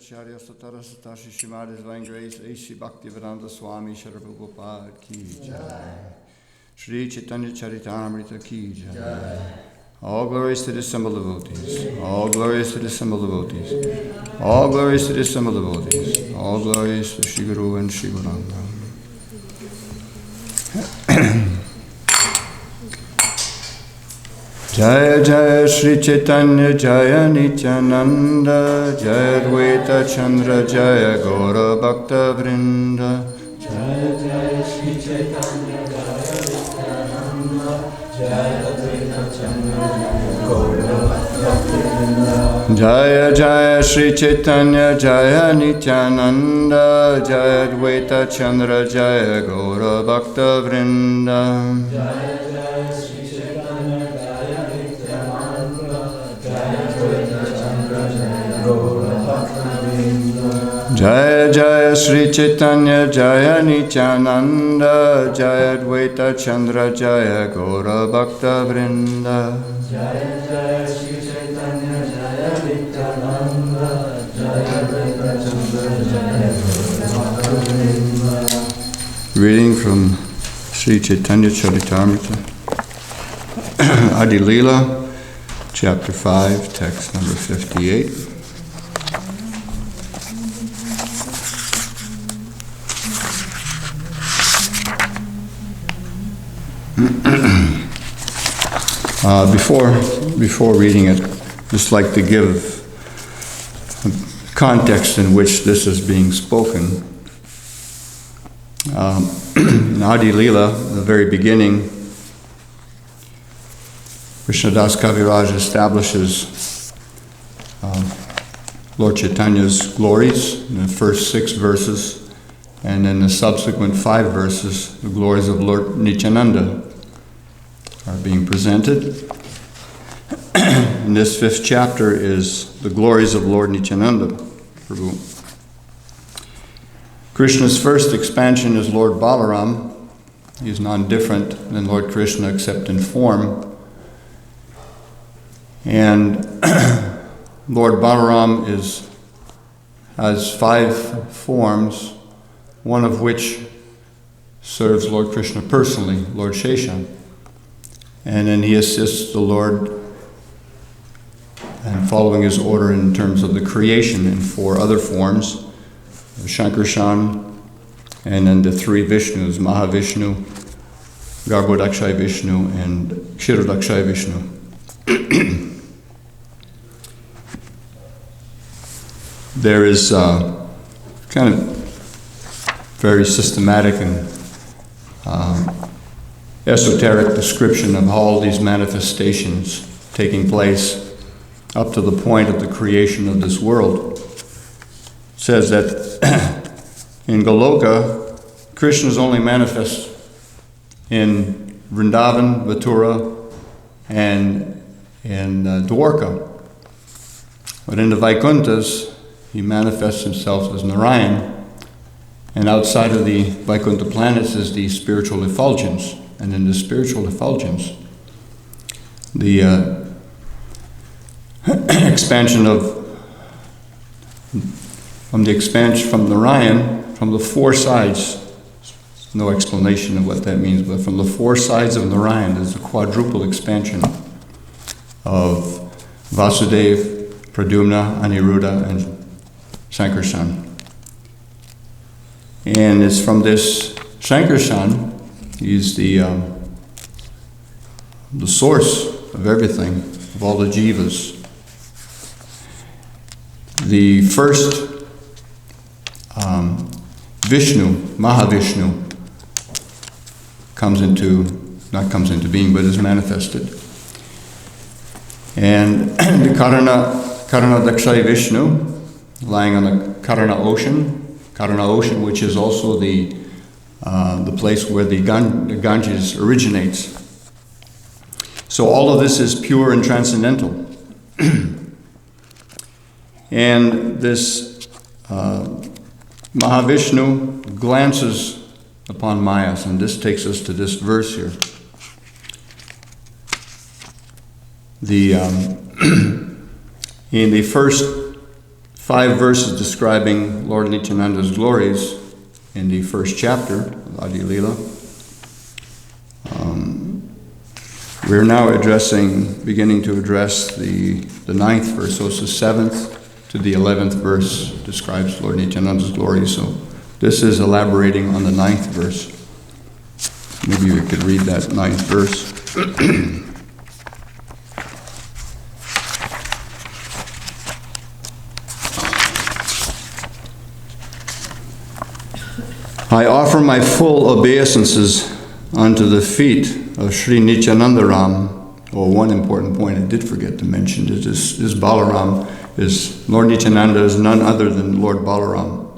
Charya Satara Satashi Shimad Divine Grace A.C. Bhaktivedanta Swami Shri Prabhupada Ki Jai. Sri Chaitanya Charitamrta Ki Jai. All glories to the assembled devotees. All glories to the assembled devotees. All glories to the assembled devotees. All glories to Shri Guru and Shri Gauranga. Jaya Jaya Sri Chaitanya Jaya Nityananda Jaya Advaita Chandra Jaya Gaura Bhakta Vrinda Jaya Jaya Sri Chaitanya Jaya Nityananda Jaya Advaita Chandra Jaya Gaura Bhakta Vrinda Jaya Jaya Sri Chaitanya Jaya Nityananda Jaya Advaita Chandra Jaya Gaura Bhakta Vrinda Jaya Jaya Sri Chaitanya Jaya Nityananda Jaya Advaita Chandra Jaya Gaura Bhakta Vrinda Jaya Jaya Sri Chaitanya Jaya Nityananda Jaya Advaita Chandra Jaya Gaura Bhakta Vrinda Jaya Jaya Sri Chaitanya Jaya Nityananda Jaya Advaita Chandra Jaya Gaura Bhakta Vrinda. Reading from Sri Chaitanya Charitamrta, Adi Leela, Chapter 5, Text number 58. Before reading it, just like to give context in which this is being spoken. In Adi Leela, the very beginning, Krishnadas Kaviraj establishes Lord Chaitanya's glories in the first 6 verses, and in the subsequent 5 verses, the glories of Lord Nityananda are being presented. And this 5th chapter is the glories of Lord Nityananda Prabhu. Krishna's first expansion is Lord Balaram. He is non-different than Lord Krishna except in form. And Lord Balaram has 5 forms, one of which serves Lord Krishna personally, Lord Shesha. And then he assists the Lord and following his order in terms of the creation in 4 other forms, Shankarshan, and then the 3 Vishnus, Mahavishnu, Garbhodakshay Vishnu, and Kshirodakshay Vishnu. There is kind of very systematic and esoteric description of all these manifestations taking place up to the point of the creation of this world. It says that in Goloka, Krishna is only manifest in Vrindavan, Mathura, and in Dwarka. But in the Vaikunthas, he manifests himself as Narayan, and outside of the Vaikuntha planets is the spiritual effulgence. And in the spiritual effulgence, the expansion from Narayan, from the 4 sides, no explanation of what that means, but from the 4 sides of Narayan, there's a quadruple expansion of Vasudeva, Pradyumna, Aniruddha, and Sankarshan. And it's from this Shankarshan. He's the source of everything, of all the jivas. The first Vishnu, Mahavishnu, not comes into being, but is manifested. And the Karana Dakshai Vishnu, lying on the Karana ocean, which is also the place where the Ganges originates. So all of this is pure and transcendental. And this Mahavishnu glances upon Mayas, and this takes us to this verse here. In the first 5 verses describing Lord Nityananda's glories in the first chapter of Adi Leela, we're now beginning to address the 9th verse. So it's the 7th to the 11th verse describes Lord Nityananda's glory. So this is elaborating on the 9th verse. Maybe we could read that 9th verse. I offer my full obeisances unto the feet of Sri Nityanandaram. Well, one important point I did forget to mention is Balaram. Lord Nityananda is none other than Lord Balaram.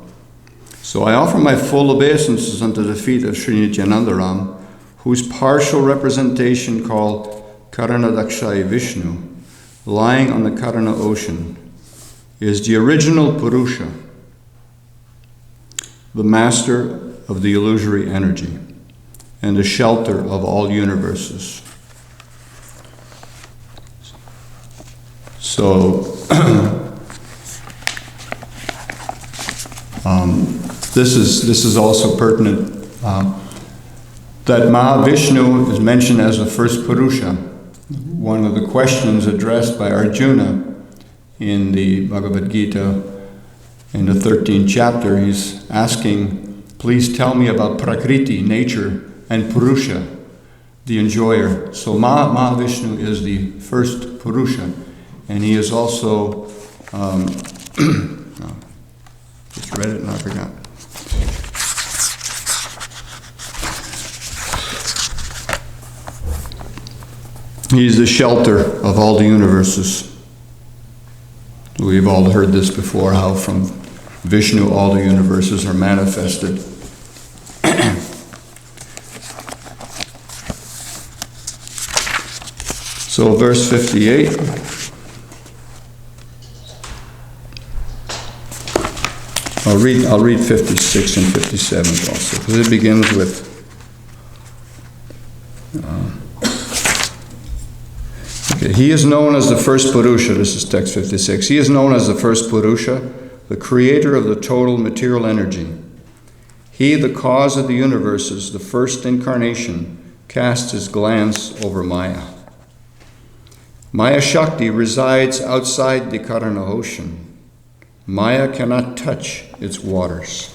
So I offer my full obeisances unto the feet of Sri Nityanandaram, whose partial representation called Karana Dakshai Vishnu, lying on the Karana ocean, is the original Purusha, the master of the illusory energy, and the shelter of all universes. So, this is also pertinent. That Mahavishnu is mentioned as the first Purusha. One of the questions addressed by Arjuna in the Bhagavad Gita, in the 13th chapter, he's asking, please tell me about Prakriti, nature, and Purusha, the enjoyer. So Mahavishnu is the first Purusha, and he is also, just read it and I forgot. He's the shelter of all the universes. We've all heard this before, how from Vishnu all the universes are manifested. So verse 58. I'll read 56 and 57 also, because it begins with he is known as the first Purusha. This is text 56. He is known as the first Purusha, the creator of the total material energy. He, the cause of the universes, the first incarnation, casts his glance over Maya. Maya Shakti resides outside the Karana ocean. Maya cannot touch its waters.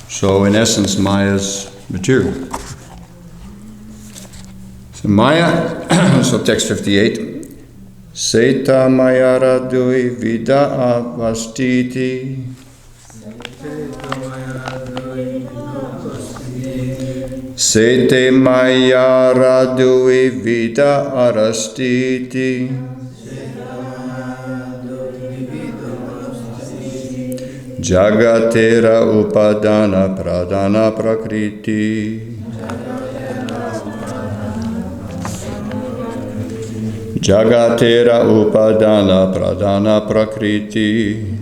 So in essence, Maya's material. So Maya, so text 58, Seta Maya Radui Vida Avastiti. Sete Maya Radui Vida Arastiti. Jagatera Upadana Pradana Prakriti. Jagatera Upadana Pradana Prakriti.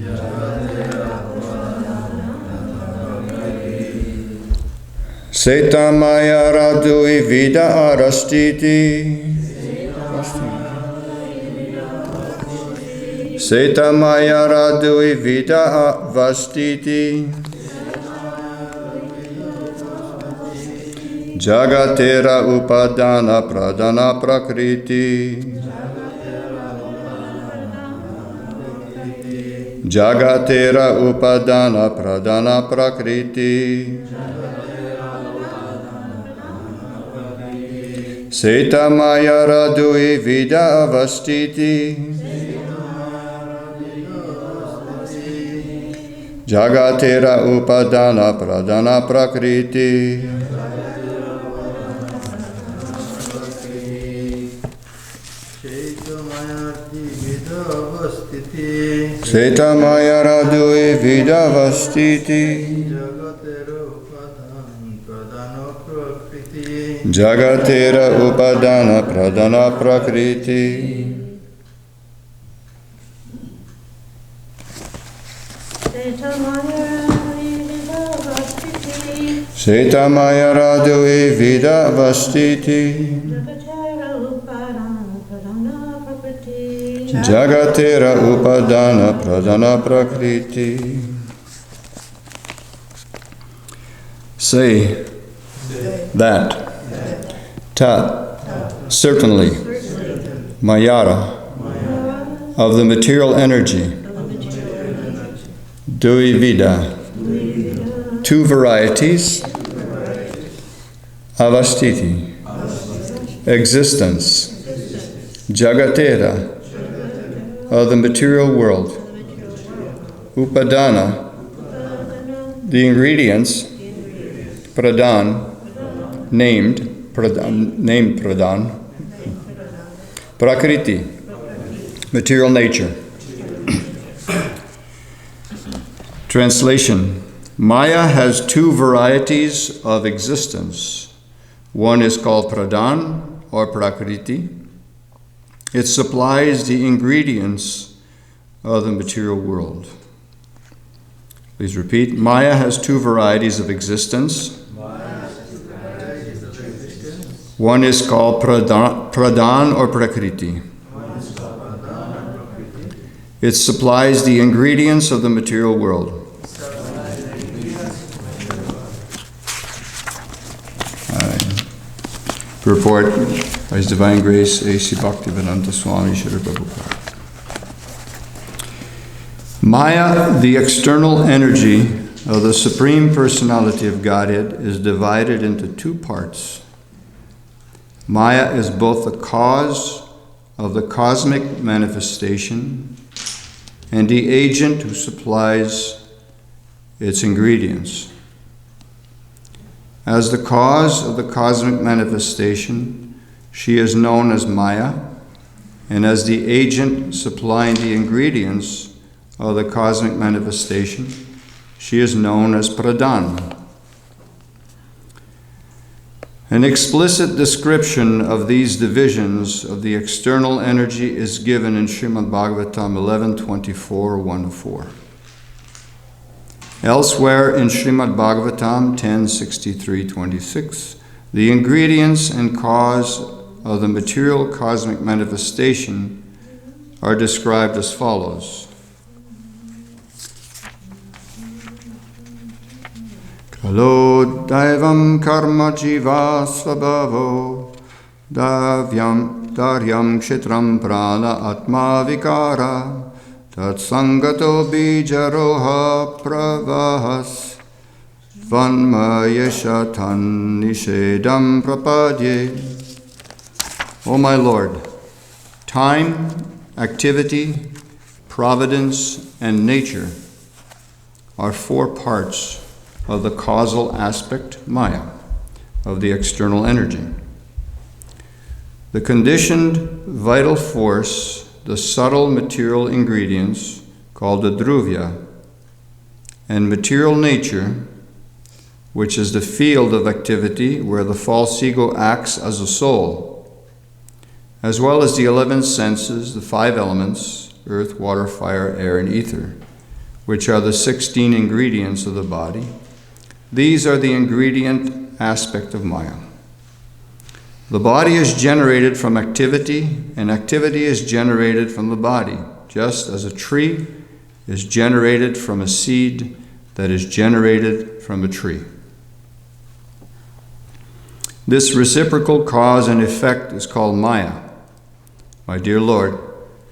Seta Maya Radui Vida Arastiti. Seta Maya Radui Vida Vastiti. Jagatera Upadana Pradana Prakriti. Jagatera upadana pradana prakriti. Seta maya radui vida avastiti. Jagatera upadana pradana prakriti. Seta maya radui vida avastiti. Jagatera upadana pradana prakriti. Seta maya radui vida avastiti. Jagatera upadana pradana prakriti. Say that, tat, certainly, mayara, of the material energy, dui vida, two varieties, avastiti, existence, jagatera, of the material world, upadana, the ingredients, pradan, named pradan, prakriti, material nature. Translation: Maya has two varieties of existence. One is called pradan or prakriti. It supplies the ingredients of the material world. Please repeat. Maya has two varieties of existence. One is called pradan or prakriti. It supplies the ingredients of the material world. Purport by His Divine Grace, A.C. Bhaktivedanta Swami Srila Prabhupada. Maya, the external energy of the Supreme Personality of Godhead, is divided into two parts. Maya is both the cause of the cosmic manifestation and the agent who supplies its ingredients. As the cause of the cosmic manifestation, she is known as Maya, and as the agent supplying the ingredients of the cosmic manifestation, she is known as Pradan. An explicit description of these divisions of the external energy is given in Srimad Bhagavatam 11.24, 1-4. Elsewhere in Srimad Bhagavatam 10.63-26, the ingredients and cause of the material cosmic manifestation are described as follows. Kalo daivam karma jiva svabhavo daryam kshetram prana atma vikara tat sangato bijaroha pravahas vanmayeshatan nishedam prapadye. O my Lord, time, activity, providence, and nature are four parts of the causal aspect, Maya, of the external energy. The conditioned vital force, the subtle material ingredients, called the druvya, and material nature, which is the field of activity where the false ego acts as a soul, as well as the 11 senses, the 5 elements, earth, water, fire, air, and ether, which are the 16 ingredients of the body. These are the ingredient aspect of Maya. The body is generated from activity, and activity is generated from the body, just as a tree is generated from a seed that is generated from a tree. This reciprocal cause and effect is called Maya. My dear Lord,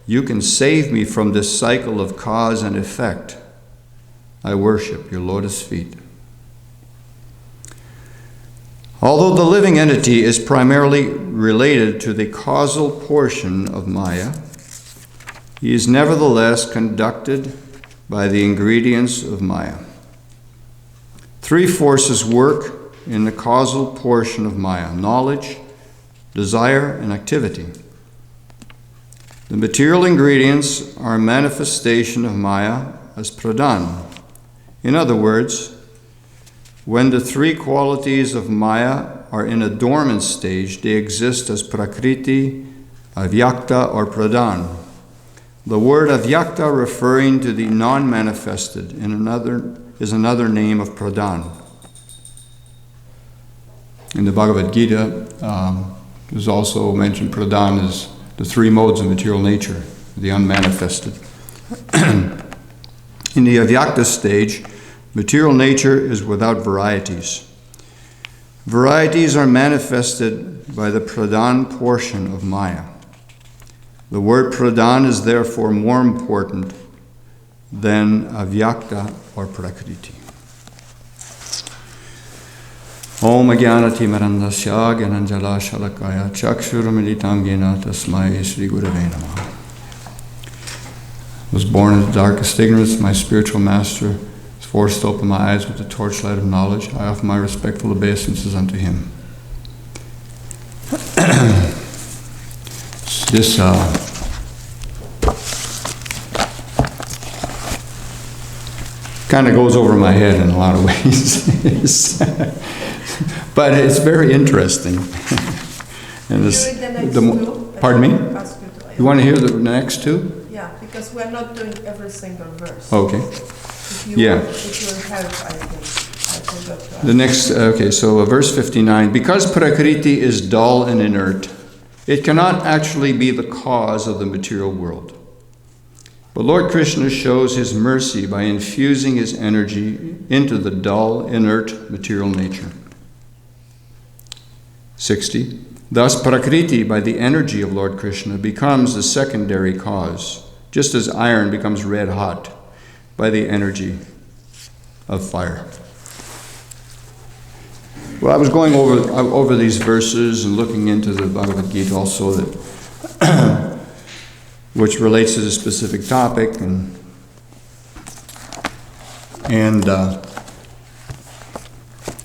you can save me from this cycle of cause and effect. I worship your lotus feet. Although the living entity is primarily related to the causal portion of Maya, he is nevertheless conducted by the ingredients of Maya. Three forces work in the causal portion of Maya: knowledge, desire, and activity. The material ingredients are a manifestation of Maya as pradhan. In other words, when the three qualities of Maya are in a dormant stage, they exist as prakriti, avyakta, or pradhan. The word avyakta, referring to the non-manifested, is another name of pradhan. In the Bhagavad Gita, there's also mentioned pradhan as the three modes of material nature, the unmanifested. In the avyakta stage, material nature is without varieties. Varieties are manifested by the pradhan portion of Maya. The word pradhan is therefore more important than avyakta or prakriti. Om Agyanati Marandasya Gyananjala Shalakaya Chakshurumilitam Gena Tasmai Sri Gurave Namaha. I was born in the darkest ignorance. My spiritual master is forced to open my eyes with the torchlight of knowledge. I offer my respectful obeisances unto him. This kind of goes over my head in a lot of ways. But it's very interesting. And this, Can you read the next two? Pardon me? Ask you to- You want to hear the next two? Yeah, because we're not doing every single verse. Okay. If you Yeah. want, it will help, I think. I forgot to ask. The next, okay, so verse 59. Because Prakriti is dull and inert, it cannot actually be the cause of the material world. But Lord Krishna shows his mercy by infusing his energy into the dull, inert material nature. 60. Thus, Prakriti, by the energy of Lord Krishna, becomes the secondary cause, just as iron becomes red hot by the energy of fire. Well, I was going over these verses and looking into the Bhagavad Gita also, that which relates to the specific topic, and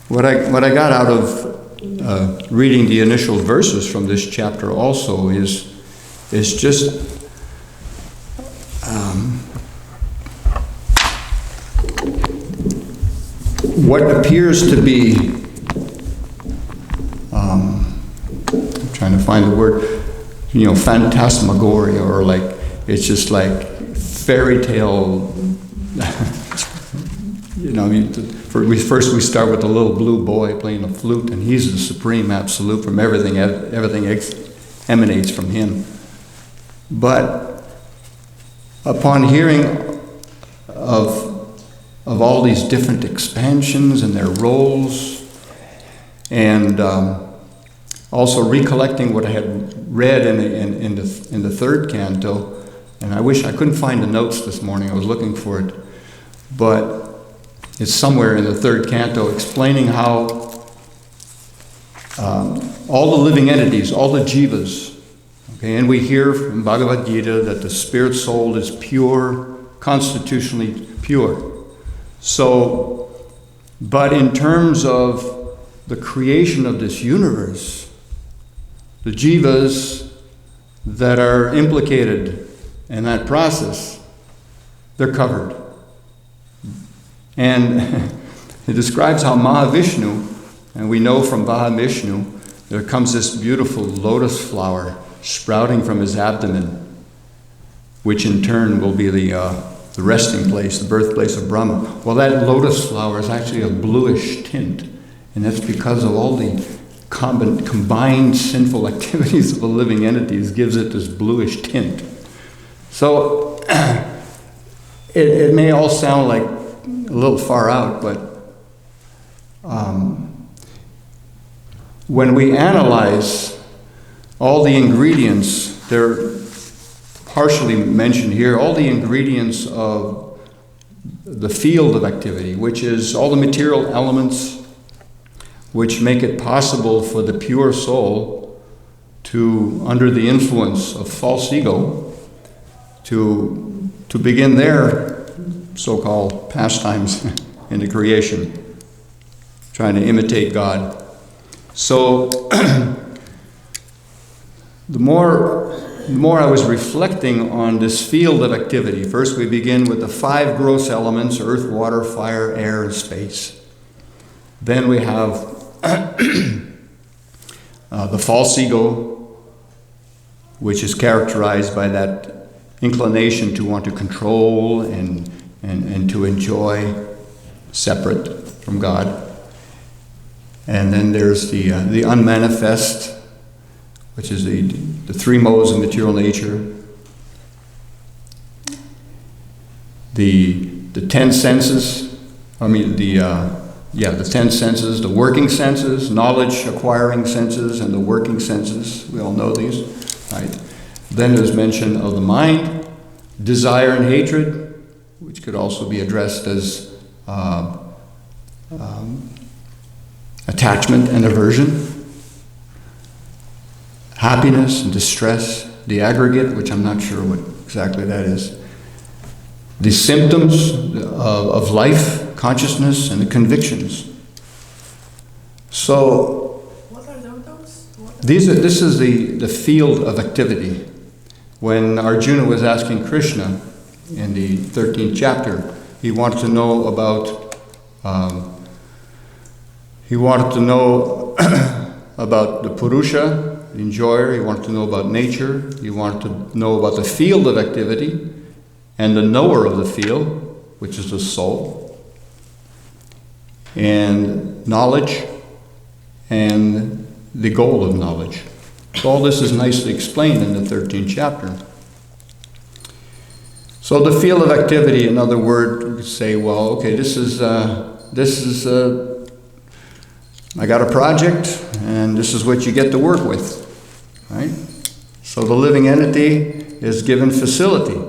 what I got out of reading the initial verses from this chapter also is just what appears to be, I'm trying to find the word, phantasmagoria, or like, it's just like fairy tale. First we start with the little blue boy playing the flute, and he's the supreme absolute from everything. Everything emanates from him. But upon hearing of all these different expansions and their roles, and also recollecting what I had read in the third canto, and I wish I couldn't find the notes this morning. I was looking for it, but it's somewhere in the third canto, explaining how all the living entities, all the jivas, okay, and we hear from Bhagavad Gita that the spirit soul is pure, constitutionally pure. So, but in terms of the creation of this universe, the jivas that are implicated in that process, they're covered. And it describes how Mahavishnu, and we know from Mahavishnu, there comes this beautiful lotus flower sprouting from his abdomen, which in turn will be the resting place, the birthplace of Brahma. Well, that lotus flower is actually a bluish tint, and that's because of all the combined sinful activities of the living entities gives it this bluish tint. So it may all sound like a little far out, but when we analyze all the ingredients, they're partially mentioned here, all the ingredients of the field of activity, which is all the material elements which make it possible for the pure soul to, under the influence of false ego, to begin their so-called pastimes in the creation, trying to imitate God. So the more I was reflecting on this field of activity, first we begin with the 5 gross elements: earth, water, fire, air, and space. Then we have the false ego, which is characterized by that inclination to want to control and to enjoy separate from God. And then there's the unmanifest, which is the 3 modes of material nature. The 10 senses, the 10 senses, the working senses, knowledge acquiring senses, and the working senses. We all know these, right? Then there's mention of the mind, desire and hatred, which could also be addressed as attachment and aversion, happiness and distress, the aggregate, which I'm not sure what exactly that is, the symptoms of life, consciousness, and the convictions. So What are those? this is the field of activity. When Arjuna was asking Krishna in the 13th chapter, he wanted to know about about the Purusha, the enjoyer. He wanted to know about nature. He wanted to know about the field of activity and the knower of the field, which is the soul, and knowledge and the goal of knowledge. So all this is nicely explained in the 13th chapter. So the field of activity, in other words, we could say, well, okay, this is I got a project, and this is what you get to work with, right? So the living entity is given facility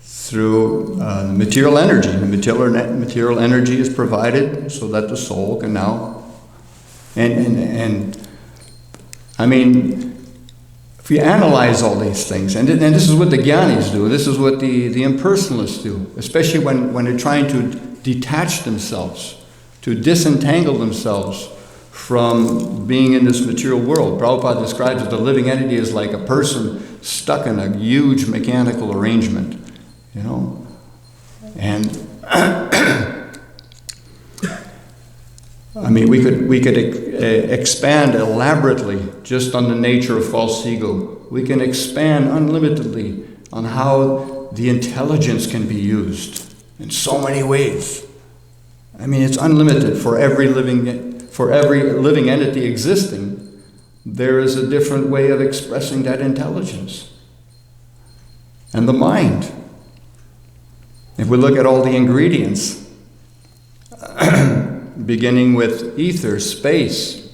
through material energy. The material energy is provided so that the soul can now, and I mean, if you analyze all these things, and this is what the Gyanis do, this is what the impersonalists do, especially when they're trying to detach themselves, to disentangle themselves from being in this material world. Prabhupada describes that the living entity is like a person stuck in a huge mechanical arrangement, you know. And I mean, we could expand elaborately just on the nature of false ego. We can expand unlimitedly on how the intelligence can be used in so many ways. I mean, it's unlimited. For every living entity existing, there is a different way of expressing that intelligence. And the mind. If we look at all the ingredients, beginning with ether, space,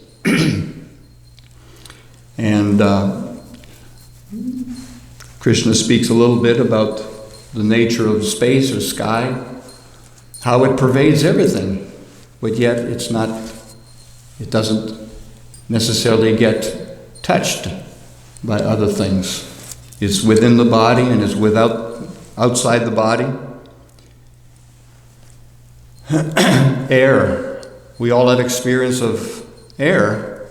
and Krishna speaks a little bit about the nature of space or sky, how it pervades everything, but yet it doesn't necessarily get touched by other things. It's within the body and it's outside the body. Air. We all have experience of air.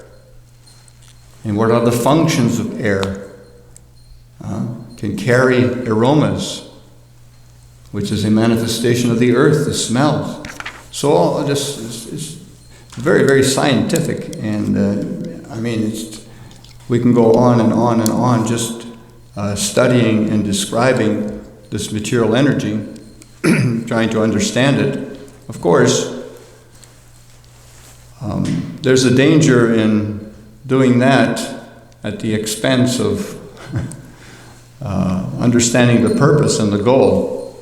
And what are the functions of air? Can carry aromas, which is a manifestation of the earth, the smells. So all this is very, very scientific. And I mean, we can go on and on and on just studying and describing this material energy, trying to understand it. Of course, there's a danger in doing that at the expense of understanding the purpose and the goal.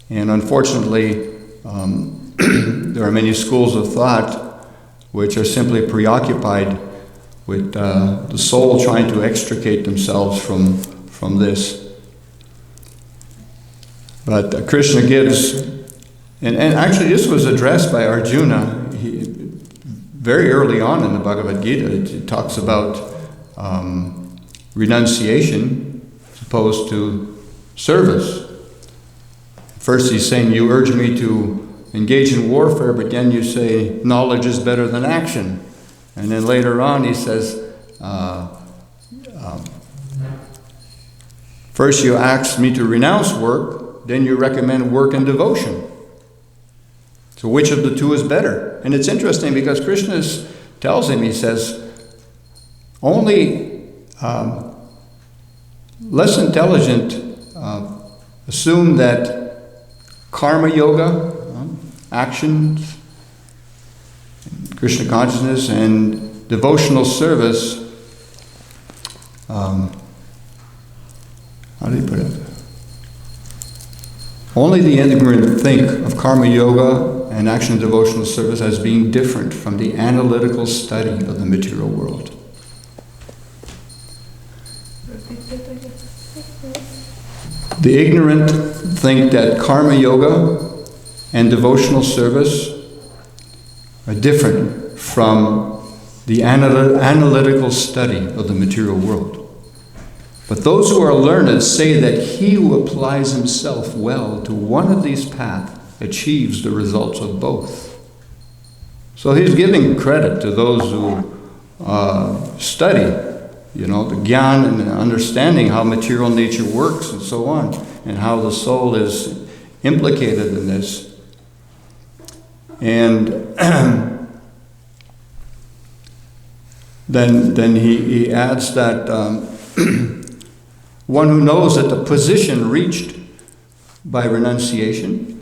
And unfortunately, there are many schools of thought which are simply preoccupied with the soul trying to extricate themselves from this. But Krishna gives, and actually this was addressed by Arjuna very early on in the Bhagavad Gita. It talks about renunciation as opposed to service. First he's saying, you urge me to engage in warfare, but then you say knowledge is better than action. And then later on he says, first you ask me to renounce work, then you recommend work and devotion. So which of the two is better? And it's interesting because Krishna tells him, he says, only less intelligent assume that karma yoga, actions, Krishna consciousness, and devotional service, how do you put it? Only the ignorant think of karma yoga and action and devotional service as being different from the analytical study of the material world. The ignorant think that karma yoga and devotional service are different from the analytical study of the material world. But those who are learned say that he who applies himself well to one of these paths achieves the results of both. So he's giving credit to those who study, the Gyan and understanding how material nature works and so on, and how the soul is implicated in this. And then he adds that one who knows that the position reached by renunciation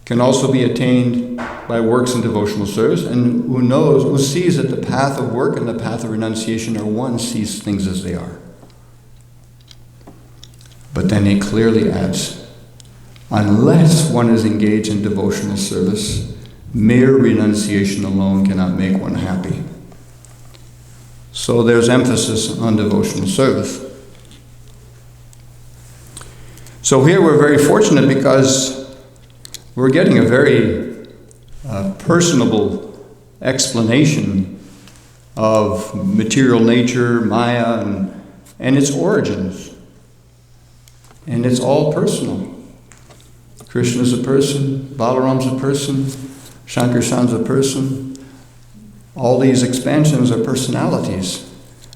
can also be attained by works and devotional service, and who sees that the path of work and the path of renunciation are one, sees things as they are. But then he clearly adds, unless one is engaged in devotional service, mere renunciation alone cannot make one happy. So there's emphasis on devotional service. So here we're very fortunate because we're getting a very personable explanation of material nature, Maya, and its origins. And it's all personal. Krishna's a person, Balaram's a person, Shankarshan's a person. All these expansions are personalities,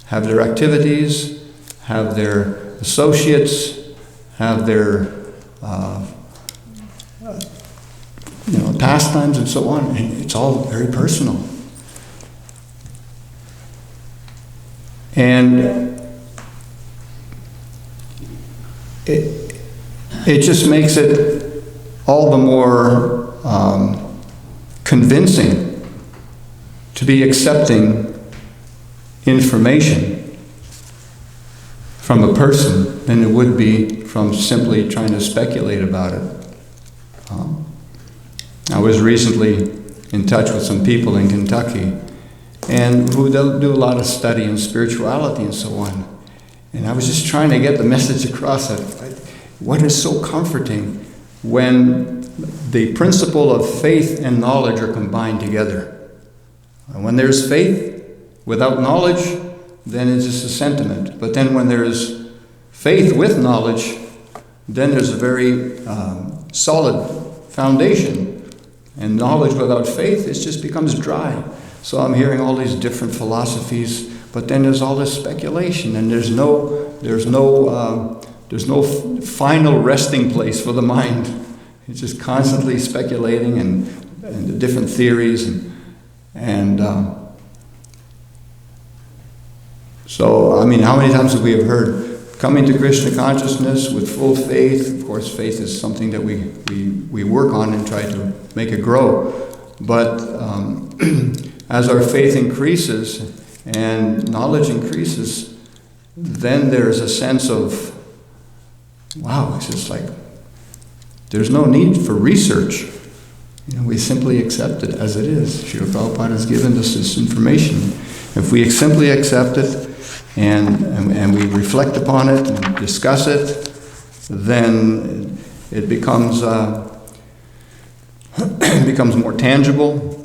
have their activities, have their associates, have their pastimes and so on, and it's all very personal. And it just makes it all the more convincing to be accepting information from a person than it would be from simply trying to speculate about it. I was recently in touch with some people in Kentucky and who do a lot of study in spirituality and so on. And I was just trying to get the message across that what is so comforting when the principle of faith and knowledge are combined together. And when there's faith without knowledge, then it's just a sentiment. But then when there's faith with knowledge, then there's a very solid foundation. And knowledge without faith, it just becomes dry. So I'm hearing all these different philosophies, but then there's all this speculation, and there's no final resting place for the mind. It's just constantly speculating and the different theories so, I mean, how many times have we heard coming to Krishna consciousness with full faith? Of course, faith is something that we work on and try to make it grow. But as our faith increases and knowledge increases, then there's a sense of, wow, it's just like, there's no need for research. We simply accept it as it is. Srila Prabhupada has given us this information. If we simply accept it, and we reflect upon it and discuss it, then it becomes becomes more tangible.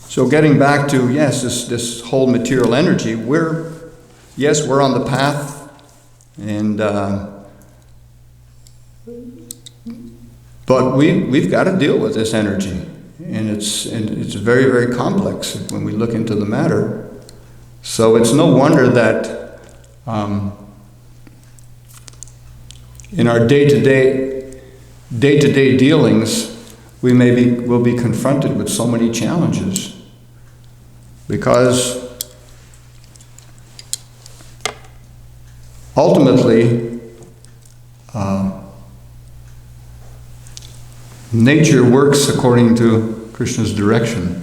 So getting back to, yes, this whole material energy, we're on the path, and but we've got to deal with this energy, and it's very, very complex when we look into the matter. So it's no wonder that in our day-to-day dealings, we'll be confronted with so many challenges, because ultimately nature works according to Krishna's direction.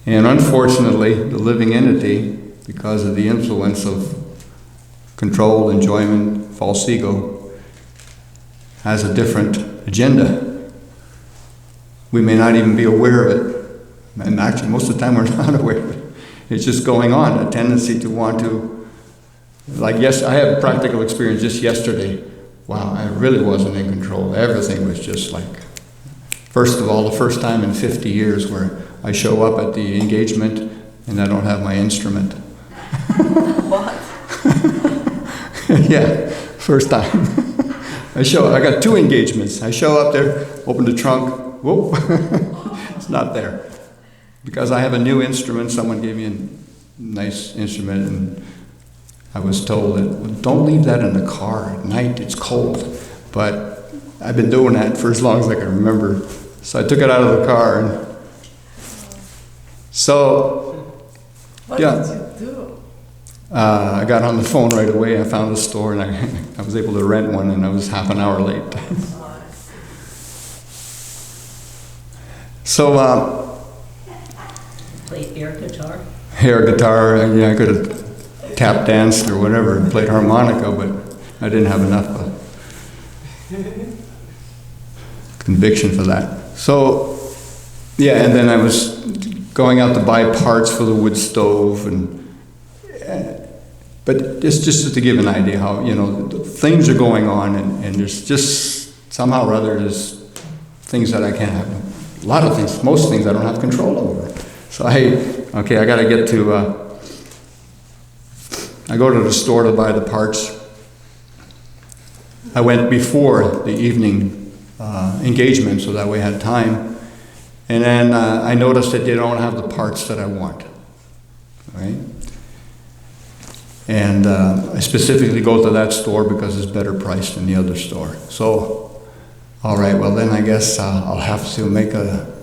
And unfortunately, the living entity, because of the influence of control, enjoyment, false ego, has a different agenda. We may not even be aware of it. And actually, most of the time we're not aware of it. It's just going on, a tendency to want to, like, yes, I had a practical experience just yesterday. Wow, I really wasn't in control. Everything was just like, first of all, the first time in 50 years where I show up at the engagement and I don't have my instrument. What? Yeah, first time. I got 2 engagements. I show up there, open the trunk, whoop, it's not there. Because I have a new instrument, someone gave me a nice instrument, and I was told that, well, don't leave that in the car at night, it's cold. But I've been doing that for as long as I can remember. So I took it out of the car, and so, What yeah. did you do? I got on the phone right away. I found a store, and I was able to rent one, and I was half an hour late. So, Play air guitar? air guitar, yeah, I could have tap danced or whatever, and played harmonica, but I didn't have enough conviction for that. So, yeah, and then I was going out to buy parts for the wood stove, but just to give an idea how, things are going on, and there's just somehow or other there's things that I can't have. A lot of things, most things I don't have control over. So I got to get to, I go to the store to buy the parts. I went before the evening engagement, so that way I had time. And then I noticed that they don't have the parts that I want, right? And I specifically go to that store because it's better priced than the other store. So, all right, well then I guess I'll have to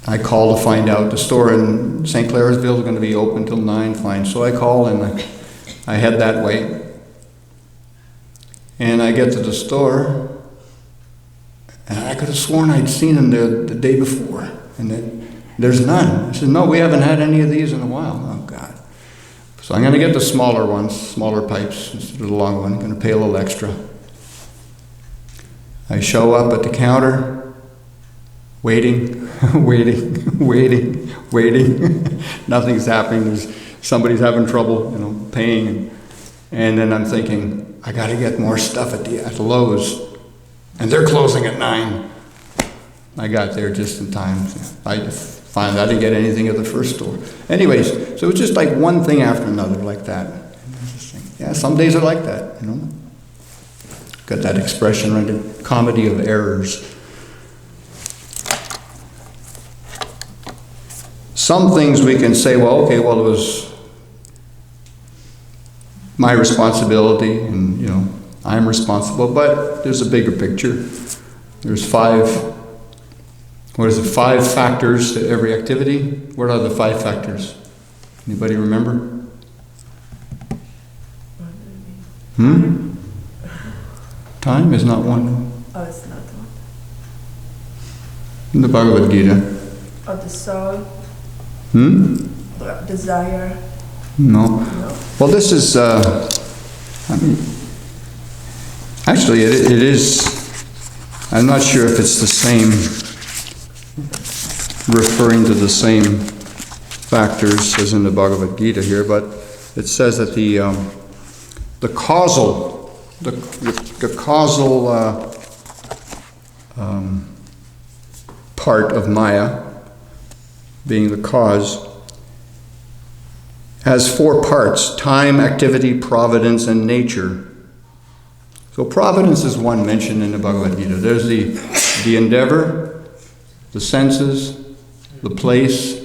I call to find out. The store in St. Clairsville is going to be open till 9, fine. So I call and I head that way. And I get to the store, and I could have sworn I'd seen them there the day before. And then there's none. I said, no, we haven't had any of these in a while. Oh, God. So I'm going to get the smaller ones, smaller pipes instead of the long one. I'm going to pay a little extra. I show up at the counter, waiting. Nothing's happening. Somebody's having trouble, paying. And then I'm thinking, I got to get more stuff at the Lowe's. And they're closing at 9. I got there just in time. I didn't get anything at the first store. Anyways, so it was just like one thing after another like that. Yeah, some days are like that, Got that expression, right? A comedy of errors. Some things we can say, well, it was my responsibility, and, I'm responsible, but there's a bigger picture. There's 5 factors to every activity. What are the 5 factors? Anybody remember? Time is not one. Oh, it's not one. In the Bhagavad Gita. Oh, the soul, desire. No. Well, this is, actually it is, I'm not sure if it's the same, referring to the same factors, as in the Bhagavad Gita here, but it says that the causal part of Maya, being the cause, has 4 parts: time, activity, providence, and nature. So providence is one mentioned in the Bhagavad Gita. There's the endeavor, the senses, the place,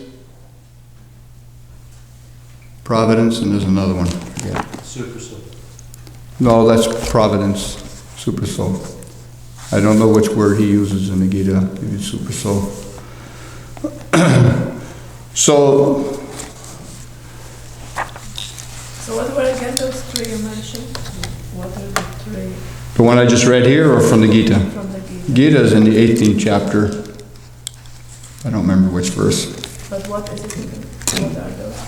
providence, and there's another one. Yeah. Super soul. No, that's providence, super soul. I don't know which word he uses in the Gita. Maybe super soul. So what were again those 3 you mentioned? What are the 3 the one I just read here, or from the Gita? from the Gita? Gita is in the 18th chapter. I don't remember which verse. But what is it again? What are those?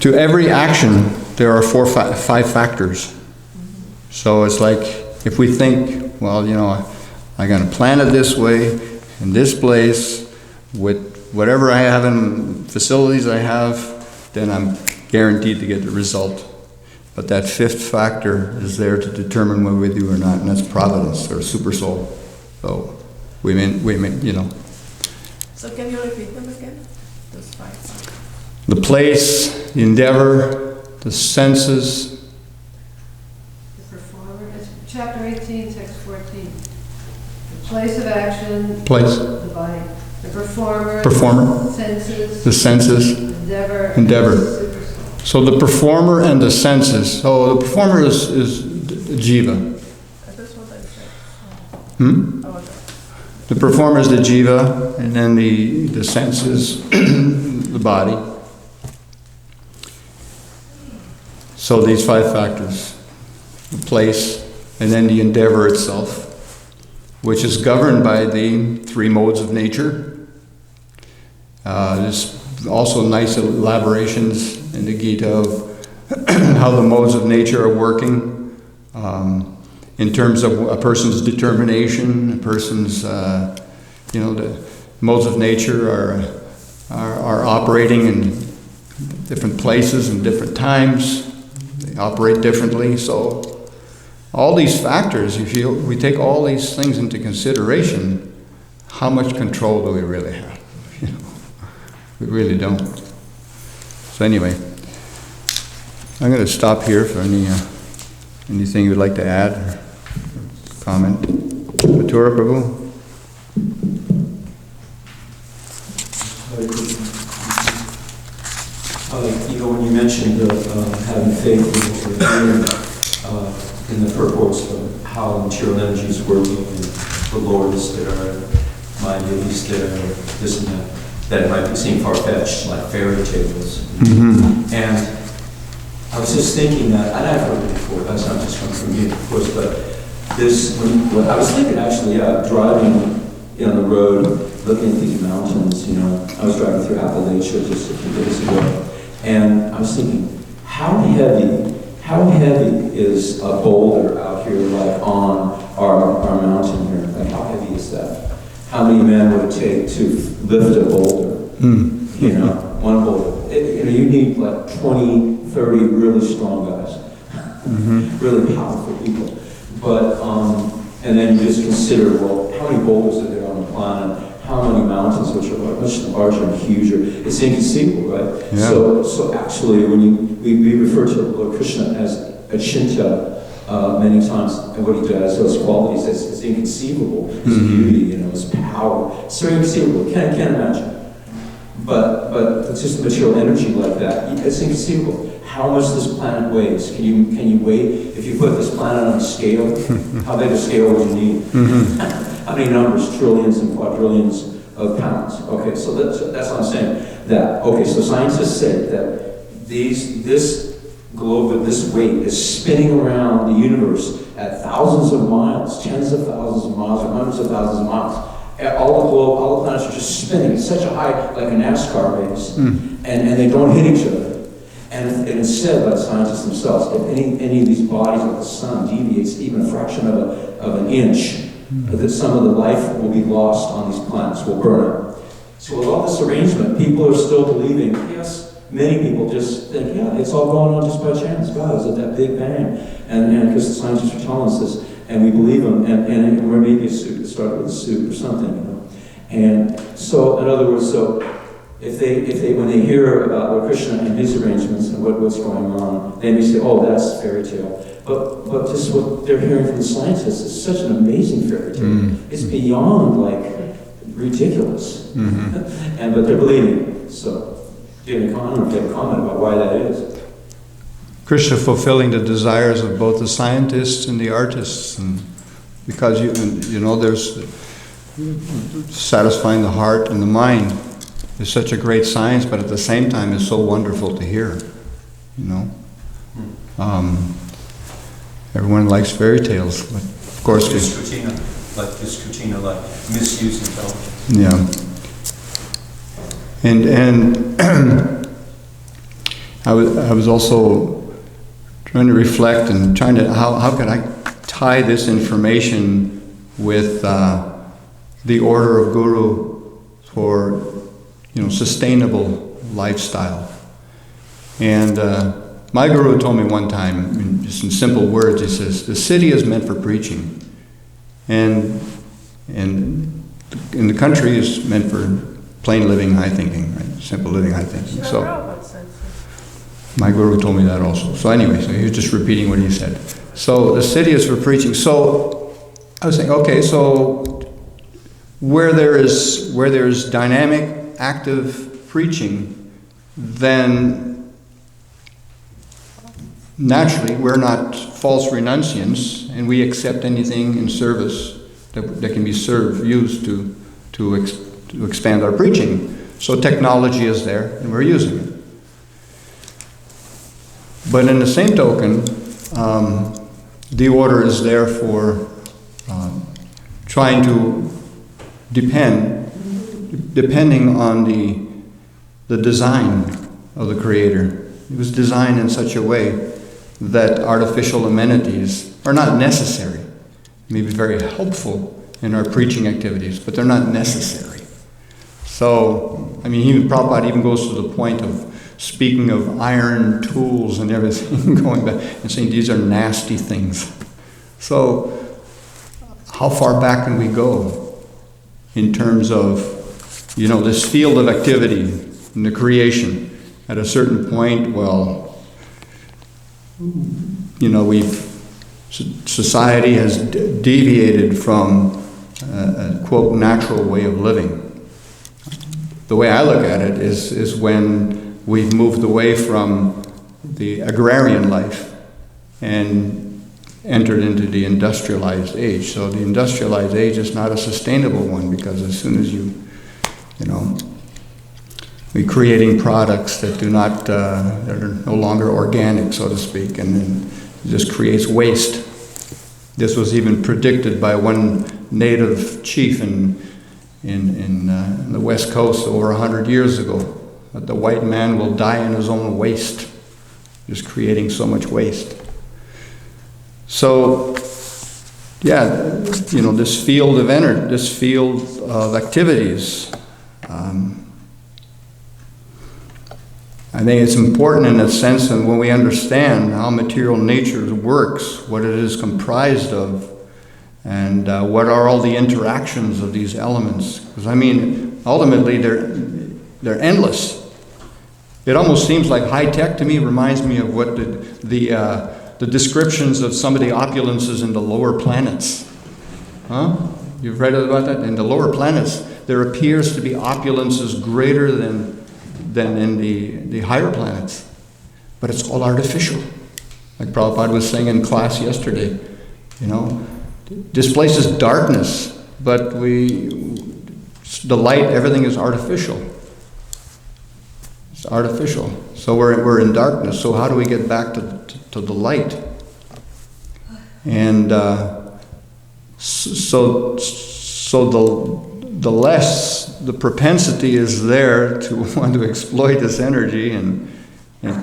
To every action, there are 5 factors. So it's like, if we think, well, I'm going to plan it this way, in this place, with whatever I have in facilities I have, then I'm guaranteed to get the result. But that 5th factor is there to determine whether we do or not, and that's providence, or super soul. So we mean, So can you repeat them again? Those 5 factors. the place, the endeavor, the senses. The performer, it's chapter 18, text 14. The place of action, Place, the body. The performer, performer, senses, the senses, endeavor, endeavor. super soul. So the performer and the senses. So the performer is jiva. That's what I said. Hmm? Oh, okay. The performer is the jiva, and then the senses, the body. So these 5 factors: the place, and then the endeavor itself, which is governed by the 3 modes of nature. There's also nice elaborations in the Gita of how the modes of nature are working, in terms of a person's determination, a person's, the modes of nature are operating in different places and different times. They operate differently. So all these factors, we take all these things into consideration, how much control do we really have? We really don't. So anyway, I'm going to stop here for anything you'd like to add or comment. Mathura Prabhu? When you mentioned having faith in the purports of how material energy is working, and the Lord is there, mind is there, this and that it might seem far-fetched, like fairy tales. Mm-hmm. And I was just thinking that, and I've heard it before, that's not just coming from you, of course, but this, when I was thinking actually, driving on the road, looking at these mountains, I was driving through Appalachia just a few days ago, and I was thinking, how heavy is a boulder out here, like on our mountain here? Like, how heavy is that? How many men would it take to lift a boulder? One boulder. You need like 20, 30 really strong guys, really powerful people. But, and then you just consider, well, how many boulders are there on the planet? How many mountains, which are much larger and huger? It's inconceivable, right? Yeah. So actually, when we refer to Lord Krishna as Achinta many times, and what he does, those qualities, it's inconceivable. His beauty, his power. It's very inconceivable. Can't imagine. But it's just material energy like that. It's inconceivable. How much this planet weighs? Can you weigh? If you put this planet on a scale, how big a scale would you need? How many numbers? Trillions and quadrillions of pounds. Okay, so that's what I'm saying. So scientists say that this globe, this weight is spinning around the universe at thousands of miles, tens of thousands of miles, or hundreds of thousands of miles. All the planets are just spinning. It's such a high, like a NASCAR race, and they don't hit each other. And it's said by the scientists themselves, if any of these bodies like the sun deviates even a fraction of an inch, that some of the life will be lost on these planets, will burn up. So with all this arrangement, people are still believing, yes, many people just think, yeah, it's all going on just by chance. God, is it that big bang? And because the scientists are telling us this, and we believe them, and or maybe a suit, it started with a suit or something, you know. And so, in other words, so if they when they hear about Lord Krishna and his arrangements and what's going on, they may say, oh, that's fairy tale. But just what they're hearing from the scientists is such an amazing fairy tale. It's beyond like ridiculous. But they're believing. So, do you have a comment about why that is? Krishna fulfilling the desires of both the scientists and the artists, and because you know there's satisfying the heart and the mind is such a great science, but at the same time is so wonderful to hear. You know, everyone likes fairy tales, but of course Discutina, like misuse intelligence. Yeah, and I was also trying to reflect and trying to how could I tie this information with the order of Guru for sustainable lifestyle. And my Guru told me one time, just in simple words, he says, the city is meant for preaching, and in the country is meant for plain living, high thinking, right? Simple living, high thinking. So my Guru told me that also. So anyway, so he was just repeating what he said. So the city is for preaching. So I was saying, okay, so where there is dynamic, active preaching, then naturally we're not false renunciants, and we accept anything in service that can be used to expand our preaching. So technology is there, and we're using it. But in the same token, the order is there for trying to depending on the design of the Creator. It was designed in such a way that artificial amenities are not necessary. May be very helpful in our preaching activities, but they're not necessary. So, I mean, even Prabhupada even goes to the point of speaking of iron tools and everything, going back and saying these are nasty things. So, how far back can we go in terms of, this field of activity in the creation? At a certain point, society has deviated from a quote natural way of living. The way I look at it is when we've moved away from the agrarian life and entered into the industrialized age. So the industrialized age is not a sustainable one, because as soon as we're creating products that that are no longer organic, so to speak, and then it just creates waste. This was even predicted by one native chief in the West Coast over 100 years ago, that the white man will die in his own waste, just creating so much waste. So, this field of energy, this field of activities, I think it's important in a sense that when we understand how material nature works, what it is comprised of, and what are all the interactions of these elements. Because ultimately they're endless. It almost seems like high tech to me. Reminds me of what the descriptions of some of the opulences in the lower planets. Huh? You've read about that? In the lower planets, there appears to be opulences greater than in the higher planets. But it's all artificial. Like Prabhupada was saying in class yesterday, this place is darkness, but the light, everything is artificial. It's artificial. So we're in darkness. So how do we get back to the light? And so the less the propensity is there to want to exploit this energy and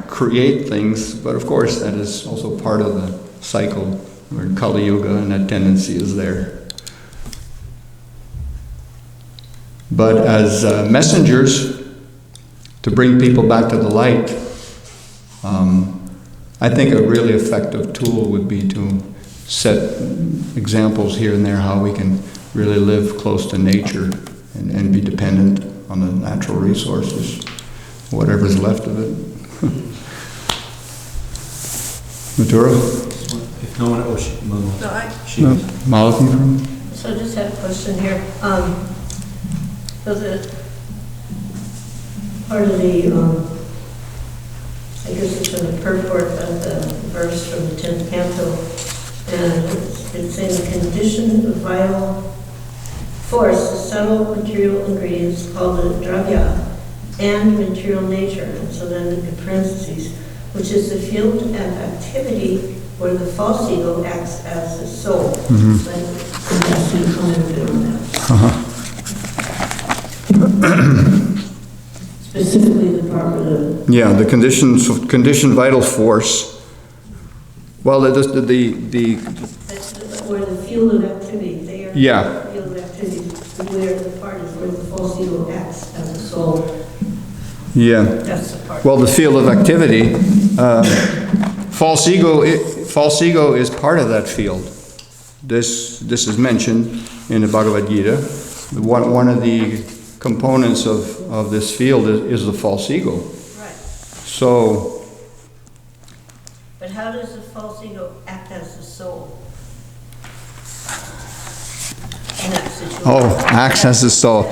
create things, but of course that is also part of the cycle. We're in Kali Yuga, and that tendency is there. But as messengers to bring people back to the light, I think a really effective tool would be to set examples here and there how we can really live close to nature and be dependent on the natural resources, whatever's left of it. Matura? If no one else, No, Malathi from? So I just had a question here. So the part of the, I guess it's in the purport of the verse from the 10th canto, and it's saying the condition of vital force, the subtle material ingredients called the dravya, and material nature. And so then in parentheses, which is the field of activity where the false ego acts as the soul. Mm-hmm. So that's you commented on that. Specifically the part where the Yeah, the conditioned vital force. Well, where the field of activity, there. Yeah. The field of activity, where the part is where the false ego acts as a soul. Yeah. That's the part. Well, the field of activity, false ego is part of that field. This is mentioned in the Bhagavad Gita. One of the components of this field is the false ego. Right. So, But how does the false ego act as the soul? In that situation. acts as the soul.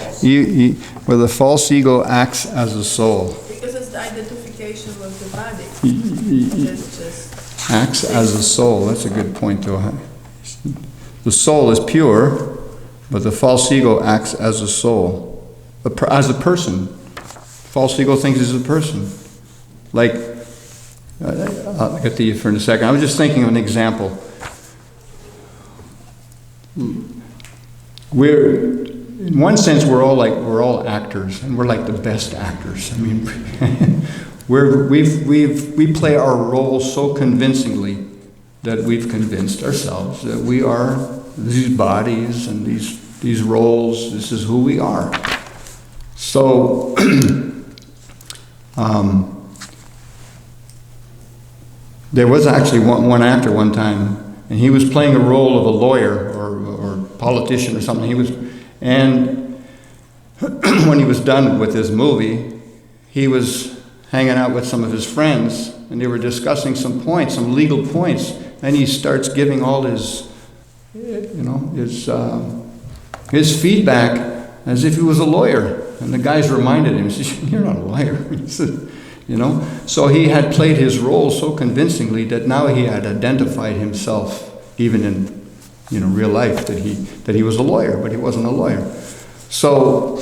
Where the false ego acts as a soul. because it's the identification with the body. It's just Acts as a soul. That's a good point, though. The soul is pure, but the false ego acts as a soul, as a person. False ego thinks he's a person. Like, I'll get to you for in a second. I was just thinking of an example. In one sense, we're all actors, and we're like the best actors. I mean, we play our role so convincingly that we've convinced ourselves that we are these bodies and these roles. This is who we are. So, there was actually one actor one time, and he was playing a role of a lawyer or politician or something. And when he was done with his movie, he was hanging out with some of his friends, and they were discussing some legal points, and he starts giving all his feedback as if he was a lawyer. And the guys reminded him, he said, "You're not a lawyer." He said, So he had played his role so convincingly that now he had identified himself, even in real life, that he was a lawyer, but he wasn't a lawyer. So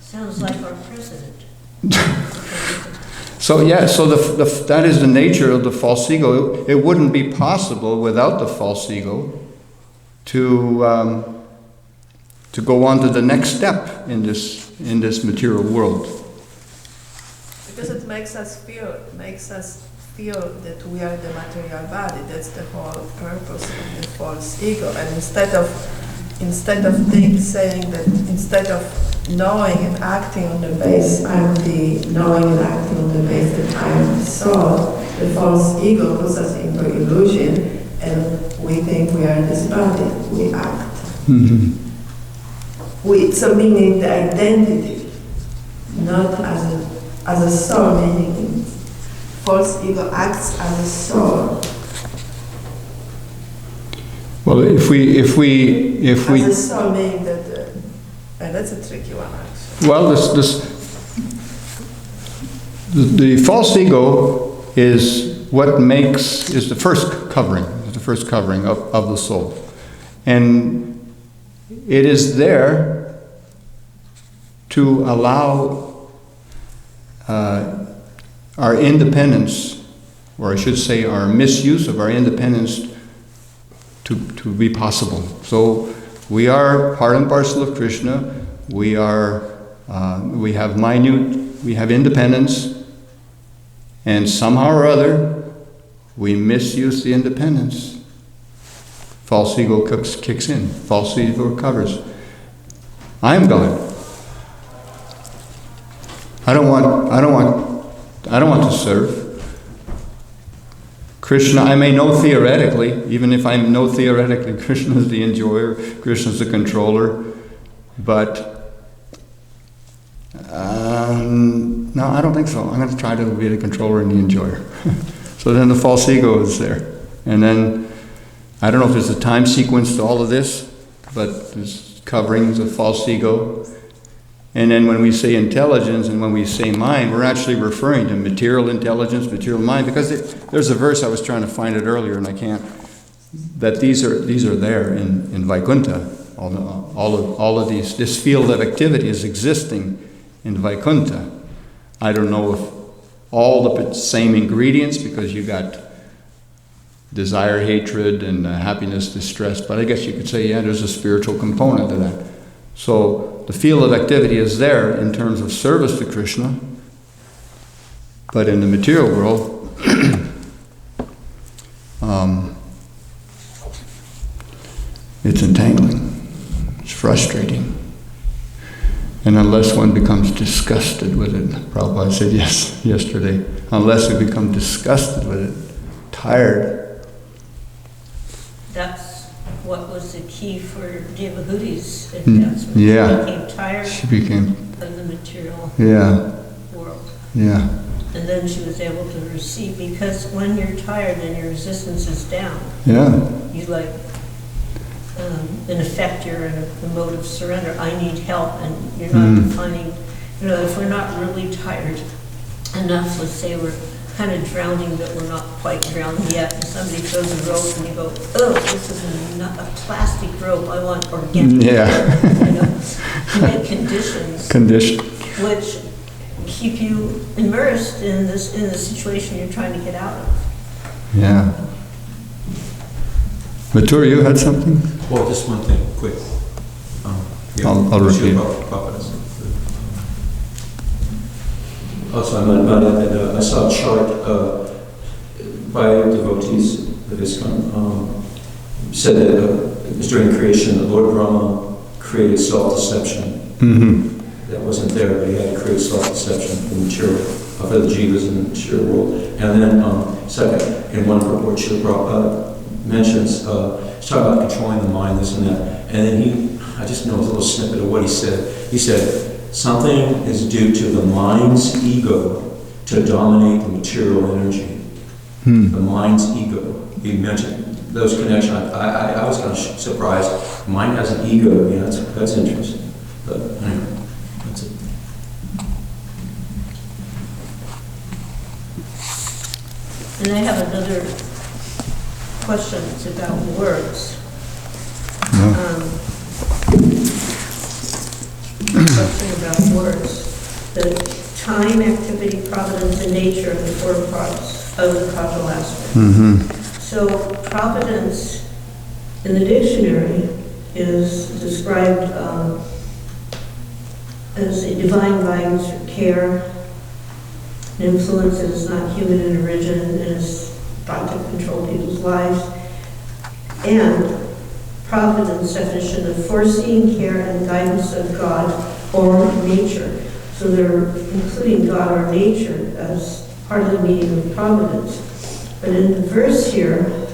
Sounds like our president. that is the nature of the false ego. It wouldn't be possible without the false ego to go on to the next step in this material world. because it makes us feel that we are the material body. That's the whole purpose of the false ego. And instead of saying that, instead of knowing and acting on the base, I'm the knowing and acting on the base that I am the soul, the false ego puts us into illusion, and we think we are this body. We act. Mm-hmm. So meaning the identity, not as a soul, meaning false ego acts as a soul. Well, if we As a soul, meaning that, and that's a tricky one actually. well, the false ego is the first covering of the soul, and it is there to allow our independence, or I should say our misuse of our independence, to be possible. So we are part and parcel of Krishna. We have independence, and somehow or other we misuse the independence. False ego kicks in. False ego covers. I am God. I don't want to serve. Krishna, I may know theoretically, even if I know theoretically Krishna is the enjoyer, Krishna is the controller, but no, I don't think so. I'm going to try to be the controller and the enjoyer. So then the false ego is there. And then, I don't know if there's a time sequence to all of this, but there's coverings of false ego. And then when we say intelligence and when we say mind, we're actually referring to material intelligence, material mind, because there's a verse, I was trying to find it earlier and I can't, that these are there in Vaikuntha. All of these, this field of activity is existing in Vaikuntha. I don't know if all the same ingredients, because you got desire, hatred, and happiness, distress, but I guess you could say, yeah, there's a spiritual component to that. So the field of activity is there in terms of service to Krishna, but in the material world, it's entangling, it's frustrating. And unless one becomes disgusted with it, Prabhupada said yesterday, unless we become disgusted with it, tired. That's what was the key for Devahuti's advancement. Yeah. She became tired She became, of the material world. Yeah. And then she was able to receive, because when you're tired and your resistance is down, Yeah. you like, in effect, you're in a mode of surrender. I need help, and you're not defining, if we're not really tired enough, let's say we're kind of drowning, but we're not quite drowning yet, and somebody throws a rope and you go, oh, this is a plastic rope, I want organic. Yeah. You get conditions which keep you immersed in the situation you're trying to get out of. Yeah. Mathur, you had something? Well, just one thing, quick. I'll repeat. Also, I saw a chart by devotees of ISKCON. Said that it was during creation that Lord Brahma created self-deception. Mm-hmm. That wasn't there, but he had to create self-deception for the jivas in the material world. And then, second, in one purport, Srila Prabhupada mentions, he's talking about controlling the mind, this and that. And then I just know a little snippet of what he said. He said, something is due to the mind's ego to dominate the material energy. The mind's ego. He mentioned those connections. I was kind of surprised. Mind has an ego. Yeah, that's interesting. But anyway, that's it. And I have another question. It's about words. Question about words. The time, activity, providence, and nature of the four parts of the causal aspect. So providence in the dictionary is described as a divine guidance or care, an influence that is not human in origin and is thought to control people's lives, and providence definition of foreseeing care and guidance of God or nature. So they're including God or nature as part of the meaning of providence. But in the verse here,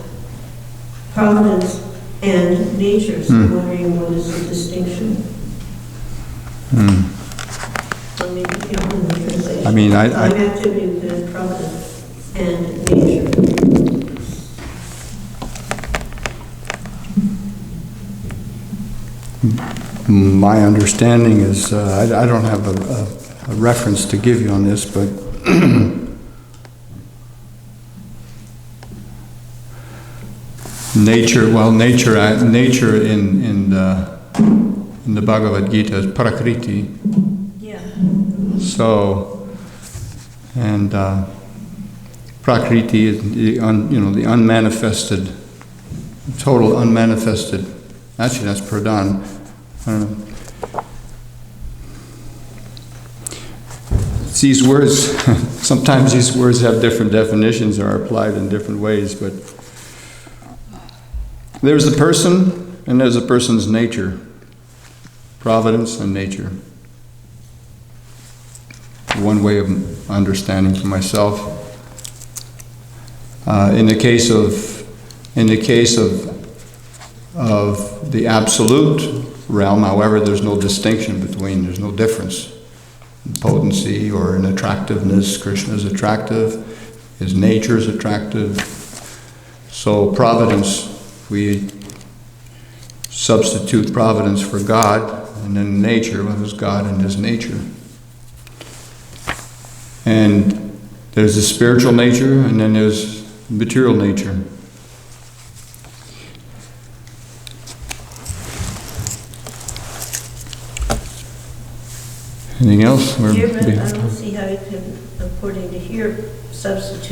providence and nature, so I'm wondering what is the distinction? So maybe in the translation. I mean, Time, activity within providence and nature. My understanding is, I don't have a reference to give you on this, but nature in the Bhagavad Gita is prakriti. Yeah. So, and prakriti is the unmanifested, total unmanifested. Actually, that's pradhan. I don't know. It's these words, sometimes these words have different definitions or are applied in different ways, but there's a person and there's a person's nature, providence and nature. one way of understanding for myself. In the case of the absolute realm, however, there's no distinction between, there's no difference in potency or in attractiveness. Krishna is attractive, his nature is attractive. So providence, we substitute providence for God, and then nature, what is God and his nature. And there's the spiritual nature, and then there's material nature. Anything else? Here, but I don't see how you can, according to here, substitute